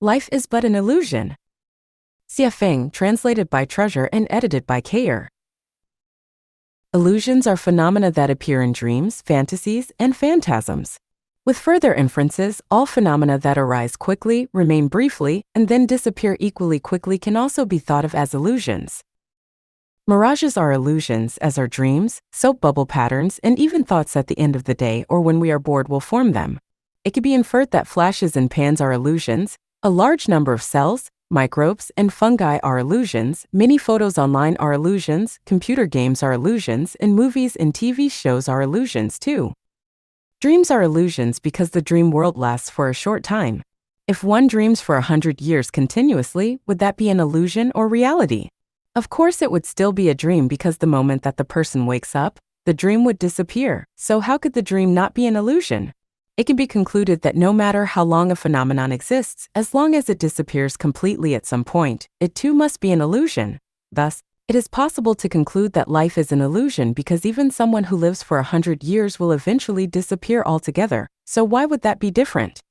Life is but an illusion. Xie Feng, translated by Treasure and edited by Kayer. Illusions are phenomena that appear in dreams, fantasies, and phantasms. With further inferences, all phenomena that arise quickly, remain briefly, and then disappear equally quickly can also be thought of as illusions. Mirages are illusions, as are dreams, soap bubble patterns, and even thoughts at the end of the day or when we are bored will form them. It can be inferred that flashes and pans are illusions, a large number of cells, microbes, and fungi are illusions, many photos online are illusions, computer games are illusions, and movies and TV shows are illusions too. Dreams are illusions because the dream world lasts for a short time. If one dreams for 100 years continuously, would that be an illusion or reality? Of course it would still be a dream because the moment that the person wakes up, the dream would disappear. So how could the dream not be an illusion? It can be concluded that no matter how long a phenomenon exists, as long as it disappears completely at some point, it too must be an illusion. Thus, it is possible to conclude that life is an illusion because even someone who lives for 100 years will eventually disappear altogether. So why would that be different?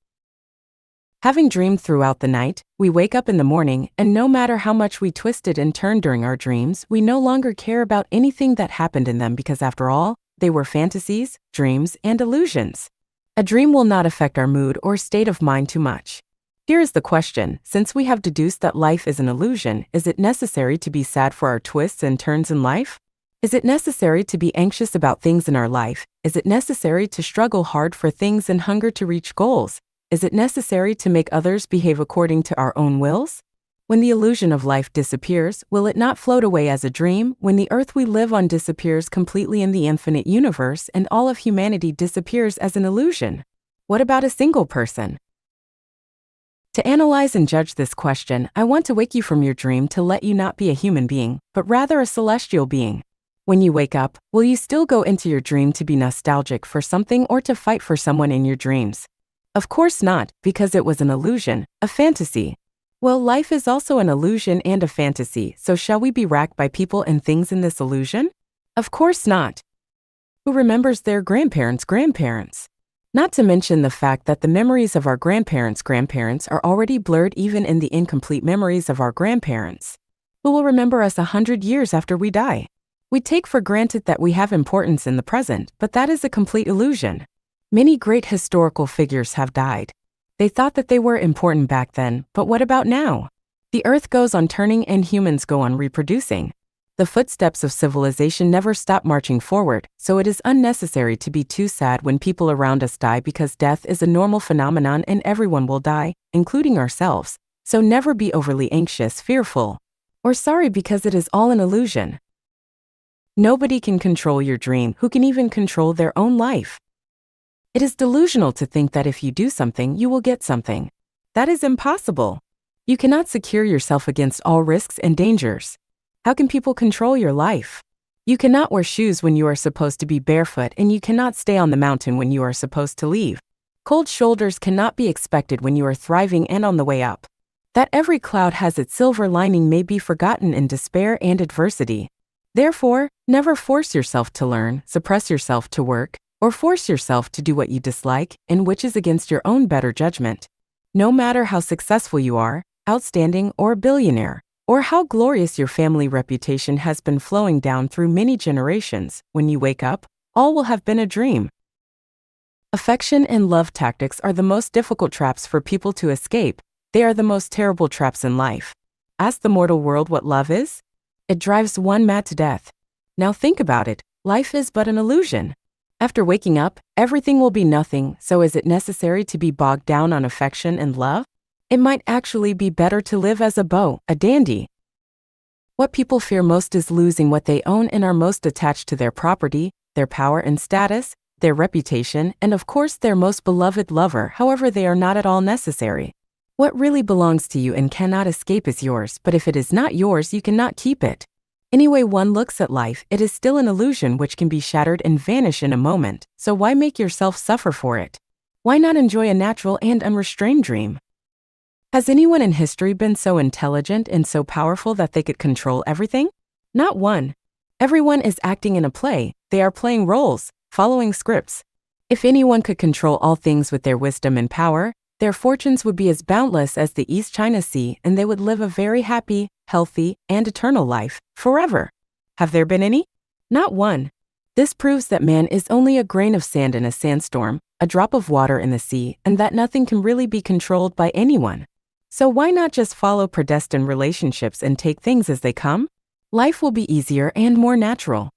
Having dreamed throughout the night, we wake up in the morning, and no matter how much we twisted and turned during our dreams, we no longer care about anything that happened in them because after all, they were fantasies, dreams, and illusions. A dream will not affect our mood or state of mind too much. Here is the question: since we have deduced that life is an illusion, is it necessary to be sad for our twists and turns in life? Is it necessary to be anxious about things in our life? Is it necessary to struggle hard for things and hunger to reach goals? Is it necessary to make others behave according to our own wills? When the illusion of life disappears, will it not float away as a dream? When the earth we live on disappears completely in the infinite universe and all of humanity disappears as an illusion? What about a single person? To analyze and judge this question, I want to wake you from your dream to let you not be a human being, but rather a celestial being. When you wake up, will you still go into your dream to be nostalgic for something or to fight for someone in your dreams? Of course not, because it was an illusion, a fantasy. Well, life is also an illusion and a fantasy, so shall we be racked by people and things in this illusion? Of course not. Who remembers their grandparents? Not to mention the fact that the memories of our grandparents' grandparents are already blurred even in the incomplete memories of our grandparents. Who will remember us 100 years after we die? We take for granted that we have importance in the present, but that is a complete illusion. Many great historical figures have died. They thought that they were important back then, but what about now? The earth goes on turning and humans go on reproducing. The footsteps of civilization never stop marching forward, so it is unnecessary to be too sad when people around us die because death is a normal phenomenon and everyone will die, including ourselves. So never be overly anxious, fearful, or sorry because it is all an illusion. Nobody can control your dream. Who can even control their own life? It is delusional to think that if you do something, you will get something. That is impossible. You cannot secure yourself against all risks and dangers. How can people control your life? You cannot wear shoes when you are supposed to be barefoot, and you cannot stay on the mountain when you are supposed to leave. Cold shoulders cannot be expected when you are thriving and on the way up. That every cloud has its silver lining may be forgotten in despair and adversity. Therefore, never force yourself to learn, suppress yourself to work, or force yourself to do what you dislike, and which is against your own better judgment. No matter how successful you are, outstanding or a billionaire, or how glorious your family reputation has been flowing down through many generations, when you wake up, all will have been a dream. Affection and love tactics are the most difficult traps for people to escape. They are the most terrible traps in life. Ask the mortal world what love is? It drives one mad to death. Now think about it. Life is but an illusion. After waking up, everything will be nothing, so is it necessary to be bogged down on affection and love? It might actually be better to live as a beau, a dandy. What people fear most is losing what they own and are most attached to: their property, their power and status, their reputation, and of course their most beloved lover. However, they are not at all necessary. What really belongs to you and cannot escape is yours, but if it is not yours, you cannot keep it. Any way one looks at life, it is still an illusion which can be shattered and vanish in a moment, so why make yourself suffer for it? Why not enjoy a natural and unrestrained dream? Has anyone in history been so intelligent and so powerful that they could control everything? Not one. Everyone is acting in a play. They are playing roles, following scripts. If anyone could control all things with their wisdom and power, Their fortunes would be as boundless as the East China Sea, and they would live a very happy, healthy, and eternal life, forever. Have there been any? Not one. This proves that man is only a grain of sand in a sandstorm, a drop of water in the sea, and that nothing can really be controlled by anyone. So why not just follow predestined relationships and take things as they come? Life will be easier and more natural.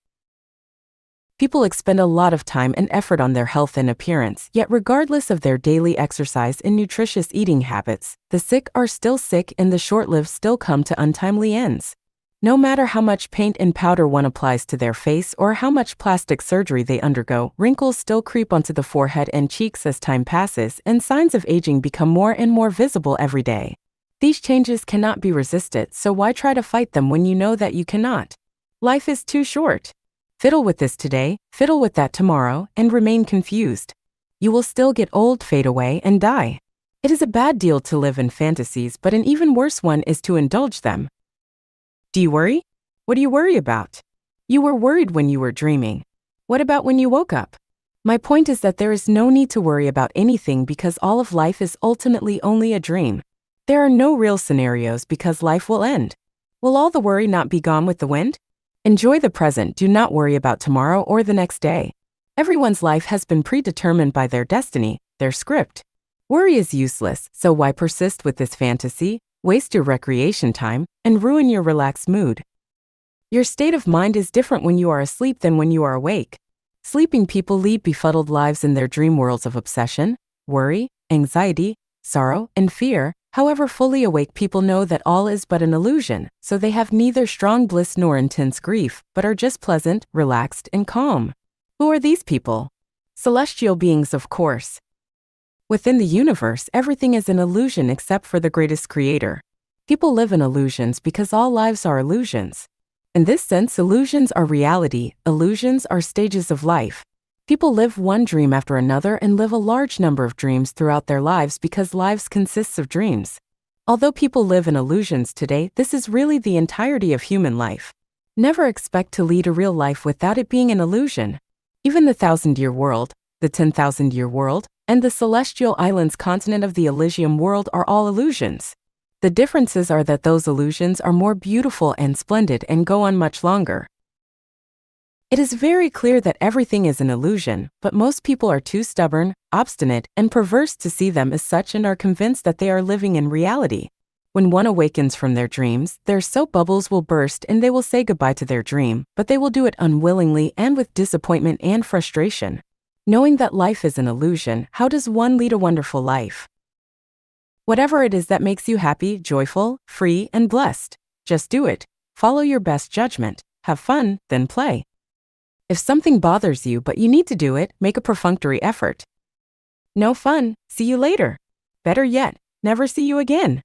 People expend a lot of time and effort on their health and appearance, yet regardless of their daily exercise and nutritious eating habits, the sick are still sick and the short-lived still come to untimely ends. No matter how much paint and powder one applies to their face or how much plastic surgery they undergo, wrinkles still creep onto the forehead and cheeks as time passes, and signs of aging become more and more visible every day. These changes cannot be resisted, so why try to fight them when you know that you cannot? Life is too short. Fiddle with this today, fiddle with that tomorrow, and remain confused. You will still get old, fade away, and die. It is a bad deal to live in fantasies, but an even worse one is to indulge them. Do you worry? What do you worry about? You were worried when you were dreaming. What about when you woke up? My point is that there is no need to worry about anything because all of life is ultimately only a dream. There are no real scenarios because life will end. Will all the worry not be gone with the wind? Enjoy the present, do not worry about tomorrow or the next day. Everyone's life has been predetermined by their destiny, their script. Worry is useless, so why persist with this fantasy, waste your recreation time, and ruin your relaxed mood? Your state of mind is different when you are asleep than when you are awake. Sleeping people lead befuddled lives in their dream worlds of obsession, worry, anxiety, sorrow, and fear. However, fully awake people know that all is but an illusion, so they have neither strong bliss nor intense grief, but are just pleasant, relaxed, and calm. Who are these people? Celestial beings, of course. Within the universe, everything is an illusion except for the greatest creator. People live in illusions because all lives are illusions. In this sense, illusions are reality, illusions are stages of life. People live one dream after another and live a large number of dreams throughout their lives because lives consists of dreams. Although people live in illusions today, this is really the entirety of human life. Never expect to lead a real life without it being an illusion. Even the 1,000-year world, the 10,000-year world, and the celestial islands continent of the Elysium world are all illusions. The differences are that those illusions are more beautiful and splendid and go on much longer. It is very clear that everything is an illusion, but most people are too stubborn, obstinate, and perverse to see them as such and are convinced that they are living in reality. When one awakens from their dreams, their soap bubbles will burst and they will say goodbye to their dream, but they will do it unwillingly and with disappointment and frustration. Knowing that life is an illusion, how does one lead a wonderful life? Whatever it is that makes you happy, joyful, free, and blessed, just do it. Follow your best judgment. Have fun, then play. If something bothers you but you need to do it, make a perfunctory effort. No fun, see you later. Better yet, never see you again.